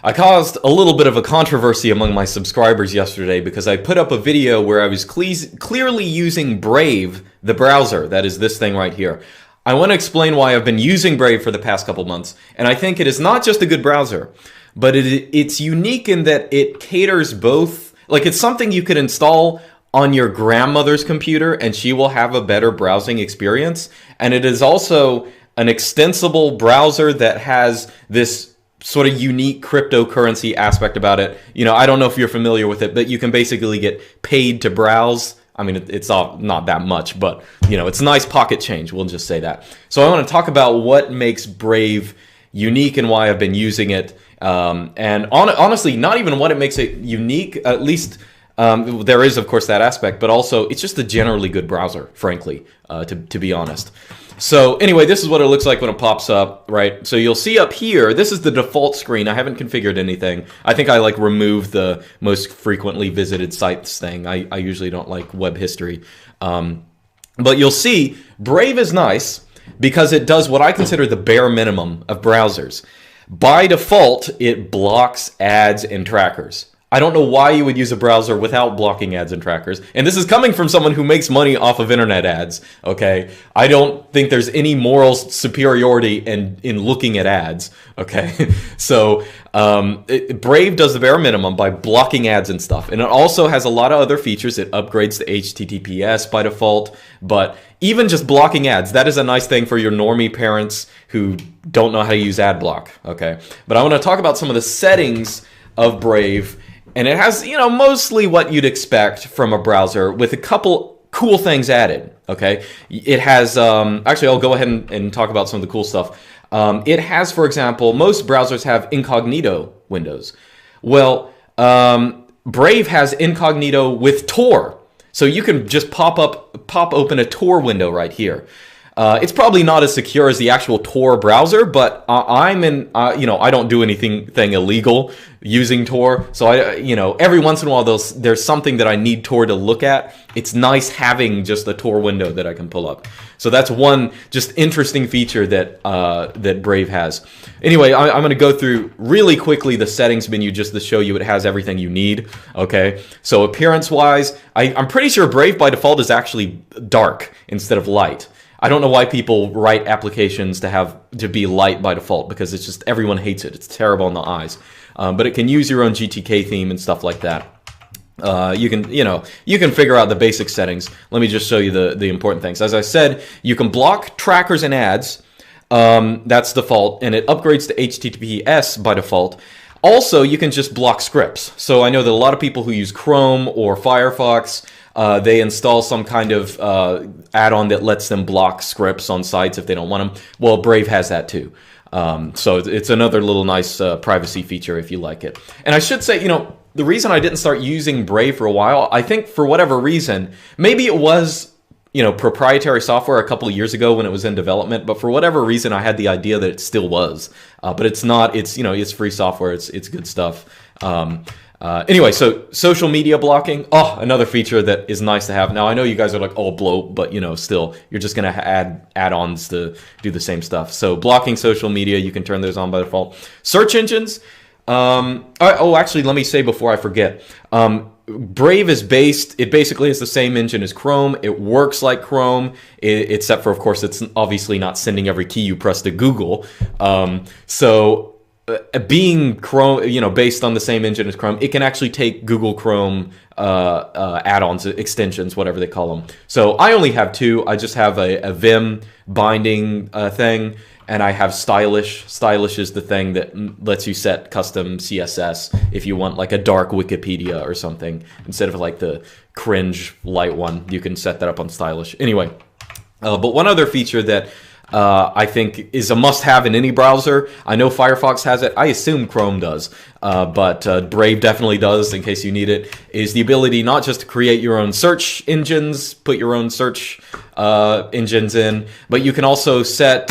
I caused a little bit of a controversy among my subscribers yesterday because I put up a video where I was clearly using Brave, the browser. That is this thing right here. I want to explain why I've been using Brave for the past couple months, and I think it is not just a good browser, but it's unique in that it caters both, like it's something you could install on your grandmother's computer and she will have a better browsing experience, and it is also an extensible browser that has this sort of unique cryptocurrency aspect about it. You know, I don't know if you're familiar with it, but you can basically get paid to browse. I mean, it's all not that much, but you know, it's nice pocket change. We'll just say that. So I want to talk about what makes Brave unique and why I've been using it. And honestly, not even what it makes it unique. At least there is, of course, that aspect, but also it's just a generally good browser, frankly, to be honest. So anyway, this is what it looks like when it pops up, right? So you'll see up here, this is the default screen. I haven't configured anything. I think I like removed the most frequently visited sites thing. I usually don't like web history. But you'll see Brave is nice because it does what I consider the bare minimum of browsers. By default, it blocks ads and trackers. I don't know why you would use a browser without blocking ads and trackers. And this is coming from someone who makes money off of internet ads, okay? I don't think there's any moral superiority in looking at ads, okay? So Brave does the bare minimum by blocking ads and stuff. And it also has a lot of other features. It upgrades to HTTPS by default. But even just blocking ads, that is a nice thing for your normie parents who don't know how to use ad block, okay? But I want to talk about some of the settings of Brave. And it has, you know, mostly what you'd expect from a browser with a couple cool things added, okay? It has, actually, I'll go ahead and talk about some of the cool stuff. It has, for example, most browsers have incognito windows. Well, Brave has incognito with Tor. So you can just pop open a Tor window right here. It's probably not as secure as the actual Tor browser, but you know, I don't do anything illegal using Tor. So every once in a while there's something that I need Tor to look at. It's nice having just a Tor window that I can pull up. So that's one just interesting feature that Brave has. Anyway, I'm going to go through really quickly the settings menu just to show you it has everything you need. Okay, so appearance-wise, I'm pretty sure Brave by default is actually dark instead of light. I don't know why people write applications to be light by default, because it's just, everyone hates it. It's terrible on the eyes. But it can use your own GTK theme and stuff like that. You can figure out the basic settings. Let me just show you the important things. As I said, you can block trackers and ads. That's default, and it upgrades to HTTPS by default. Also, you can just block scripts. So I know that a lot of people who use Chrome or Firefox, they install some kind of add-on that lets them block scripts on sites if they don't want them. Well, Brave has that too. So it's another little nice privacy feature if you like it. And I should say, you know, the reason I didn't start using Brave for a while, I think for whatever reason, maybe it was, you know, proprietary software a couple of years ago when it was in development, but for whatever reason I had the idea that it still was. But it's not. It's, you know, it's free software. It's good stuff. Anyway, so social media blocking. Oh, another feature that is nice to have. Now, I know you guys are like, oh, bloat, but you know, still, you're just going to add add-ons to do the same stuff. So blocking social media, you can turn those on by default. Search engines. Actually, let me say before I forget. Brave is basically is the same engine as Chrome. It works like Chrome, except for, of course, it's obviously not sending every key you press to Google. Being Chrome, you know, based on the same engine as Chrome, it can actually take Google Chrome add-ons, extensions, whatever they call them. So I only have two. I just have a Vim binding thing, and I have Stylish. Stylish is the thing that lets you set custom CSS if you want like a dark Wikipedia or something. Instead of like the cringe light one, you can set that up on Stylish. Anyway, but one other feature that I think is a must-have in any browser. I know Firefox has it. I assume Chrome does, but Brave definitely does in case you need it, is the ability not just to create your own search engines, put your own search engines in, but you can also set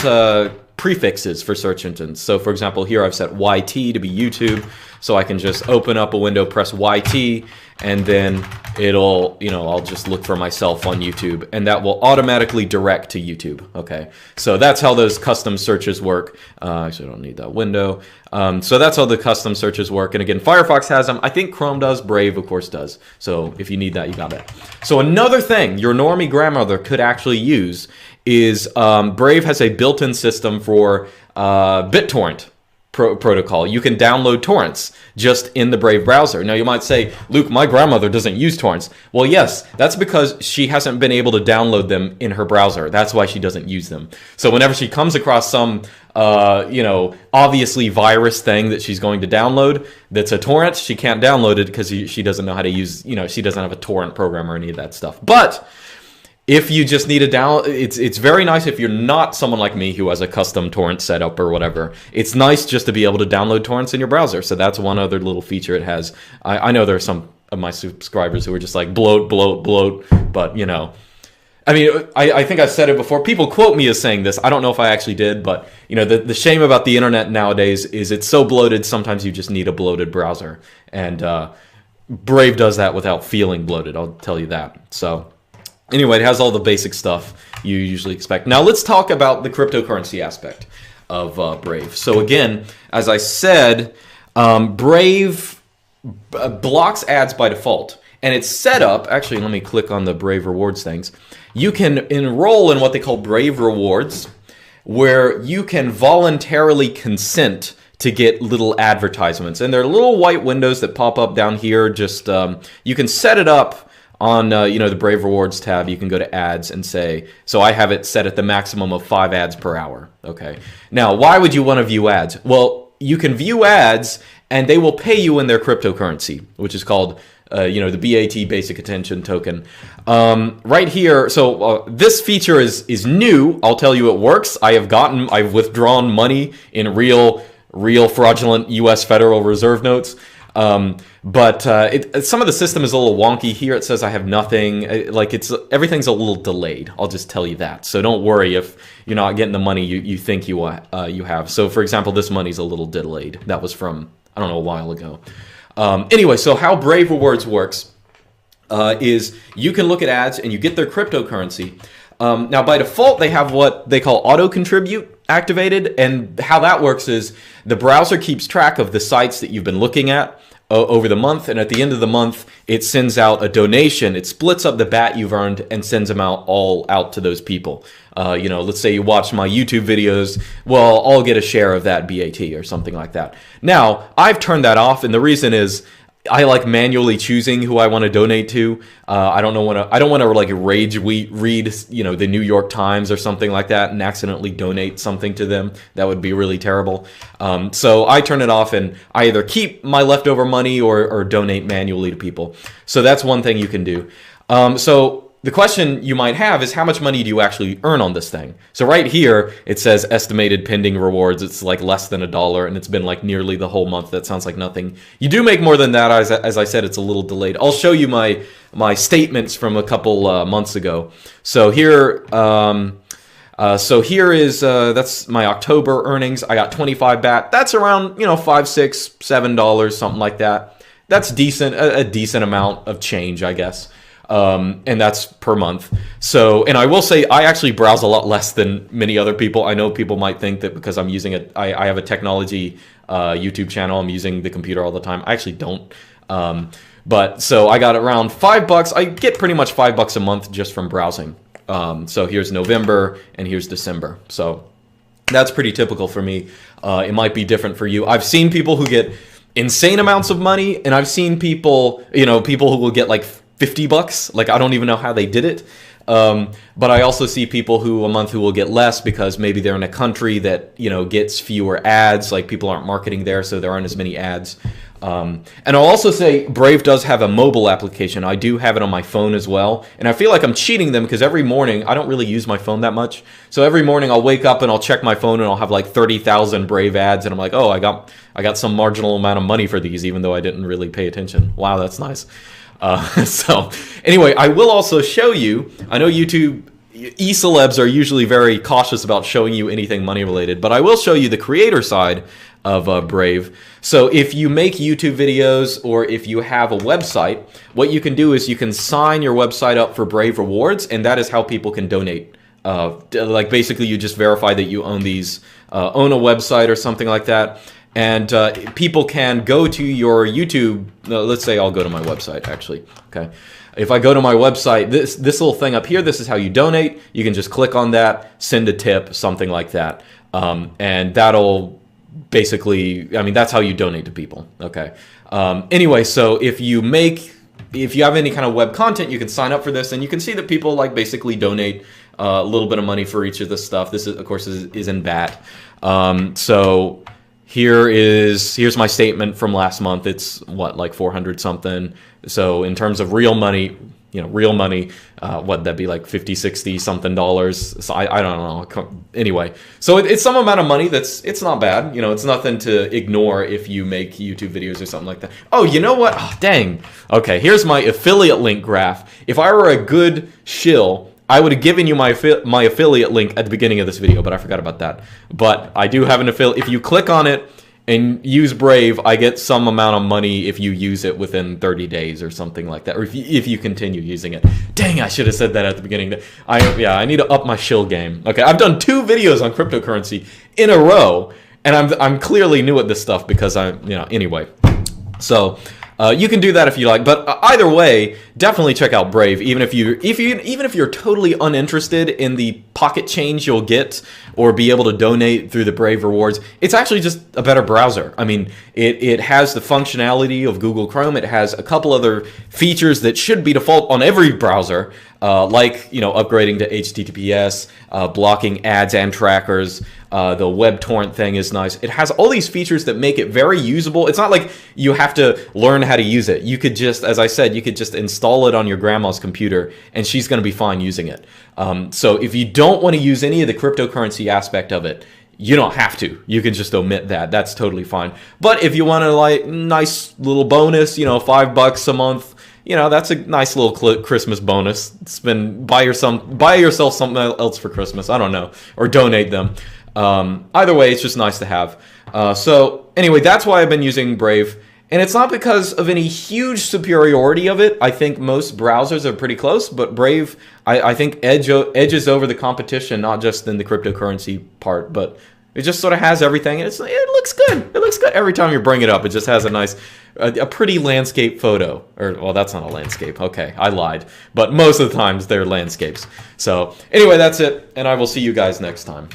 prefixes for search engines. So for example, here I've set YT to be YouTube. So I can just open up a window, press YT, and then it'll, I'll just look for myself on YouTube, and that will automatically direct to YouTube. Okay, so that's how those custom searches work. Actually, I don't need that window. So that's how the custom searches work. And again, Firefox has them. I think Chrome does. Brave, of course, does. So if you need that, you got it. So another thing your normie grandmother could actually use is Brave has a built-in system for BitTorrent protocol. You can download torrents just in the Brave browser. Now you might say, Luke, my grandmother doesn't use torrents. Well, yes, that's because she hasn't been able to download them in her browser. That's why she doesn't use them. So whenever she comes across some, obviously virus thing that she's going to download that's a torrent, she can't download it because she doesn't know how to use, she doesn't have a torrent program or any of that stuff. But if you just need a it's very nice if you're not someone like me who has a custom torrent setup or whatever. It's nice just to be able to download torrents in your browser. So that's one other little feature it has. I know there are some of my subscribers who are just like bloat, but I mean, I think I've said it before. People quote me as saying this. I don't know if I actually did, but the shame about the internet nowadays is it's so bloated. Sometimes you just need a bloated browser, and Brave does that without feeling bloated. I'll tell you that. So. Anyway, it has all the basic stuff you usually expect. Now let's talk about the cryptocurrency aspect of Brave. So again, as I said, Brave blocks ads by default. And it's set up, actually let me click on the Brave Rewards things. You can enroll in what they call Brave Rewards, where you can voluntarily consent to get little advertisements. And there are little white windows that pop up down here. Just you can set it up on the Brave Rewards tab. You can go to ads and say, so I have it set at the maximum of 5 ads per hour. Okay. Now, why would you want to view ads? Well, you can view ads and they will pay you in their cryptocurrency, which is called the BAT, Basic Attention Token. Right here, so this feature is new. I'll tell you it works. I've withdrawn money in real fraudulent US Federal Reserve notes. But some of the system is a little wonky. Here it says I have nothing. Everything's a little delayed. I'll just tell you that. So don't worry if you're not getting the money you think you have. So for example, this money's a little delayed. That was from, I don't know, a while ago. Anyway, so how Brave Rewards works is you can look at ads and you get their cryptocurrency. Now by default, they have what they call auto contribute activated, and how that works is the browser keeps track of the sites that you've been looking at over the month, and at the end of the month it sends out a donation. It splits up the BAT you've earned and sends them all out to those people. Let's say you watch my YouTube videos, well, I'll get a share of that BAT or something like that. Now I've turned that off, and the reason is I like manually choosing who I want to donate to. I don't want to like read the New York Times or something like that and accidentally donate something to them. That would be really terrible. So I turn it off and I either keep my leftover money or donate manually to people. So that's one thing you can do. So the question you might have is, how much money do you actually earn on this thing? So right here, it says estimated pending rewards. It's like less than $1, and it's been like nearly the whole month. That sounds like nothing. You do make more than that. As I said, it's a little delayed. I'll show you my statements from a couple months ago. So here, here is that's my October earnings. I got 25 BAT. That's around $5, $6, $7, something like that. That's decent, a decent amount of change, I guess. And that's per month. So, and I will say, I actually browse a lot less than many other people. I know people might think that because I'm using I have a technology YouTube channel, I'm using the computer all the time. I actually don't. But so I got around $5. I get pretty much $5 a month just from browsing. So here's November and here's December. So that's pretty typical for me. It might be different for you. I've seen people who get insane amounts of money, and I've seen people, people who will get like $50. Like, I don't even know how they did it. But I also see people who will get less because maybe they're in a country that, gets fewer ads, like people aren't marketing there, so there aren't as many ads. And I'll also say Brave does have a mobile application. I do have it on my phone as well. And I feel like I'm cheating them because every morning, I don't really use my phone that much. So every morning I'll wake up and I'll check my phone and I'll have like 30,000 Brave ads. And I'm like, oh, I got some marginal amount of money for these, even though I didn't really pay attention. Wow, that's nice. So anyway, I will also show you, I know YouTube e-celebs are usually very cautious about showing you anything money related, but I will show you the creator side of Brave. So if you make YouTube videos or if you have a website, what you can do is you can sign your website up for Brave rewards, and that is how people can donate. Like basically you just verify that you own these, own a website or something like that. And people can go to your YouTube. Let's say I'll go to my website actually. Okay. If I go to my website, this little thing up here, this is how you donate. You can just click on that, send a tip, something like that. And that'll basically, I mean, that's how you donate to people. Okay. Anyway, so if you have any kind of web content, you can sign up for this, and you can see that people like basically donate a little bit of money for each of this stuff. This is, of course, is in BAT. So here's my statement from last month. It's what, like 400 something. So in terms of real money, real money, what'd that be, like 50, 60 something dollars? So I don't know. Anyway, so it's some amount of money it's not bad. It's nothing to ignore if you make YouTube videos or something like that. Oh, you know what? Oh, dang. Okay, here's my affiliate link graph. If I were a good shill, I would have given you my affiliate link at the beginning of this video, but I forgot about that. But I do have an affiliate. If you click on it and use Brave, I get some amount of money if you use it within 30 days or something like that, or if you continue using it. Dang, I should have said that at the beginning. I need to up my shill game. Okay, I've done 2 videos on cryptocurrency in a row, and I'm clearly new at this stuff because anyway. So you can do that if you like, but either way, definitely check out Brave. Even if you're totally uninterested in the pocket change you'll get or be able to donate through the Brave rewards, it's actually just a better browser. I mean, it has the functionality of Google Chrome. It has a couple other features that should be default on every browser, like upgrading to HTTPS, blocking ads and trackers. The web torrent thing is nice. It has all these features that make it very usable. It's not like you have to learn how to use it. You could just, as I said, you could just install it on your grandma's computer and she's going to be fine using it. So if you don't want to use any of the cryptocurrency aspect of it, you don't have to. You can just omit that. That's totally fine. But if you want a nice little bonus, $5 a month, that's a nice little Christmas bonus. Buy yourself something else for Christmas. I don't know, or donate them. Either way, it's just nice to have. So anyway, that's why I've been using Brave. And it's not because of any huge superiority of it. I think most browsers are pretty close, but Brave, I think edges over the competition, not just in the cryptocurrency part, but it just sort of has everything. And it looks good. It looks good every time you bring it up. It just has a pretty landscape photo. Well, that's not a landscape. Okay, I lied. But most of the times they're landscapes. So anyway, that's it. And I will see you guys next time.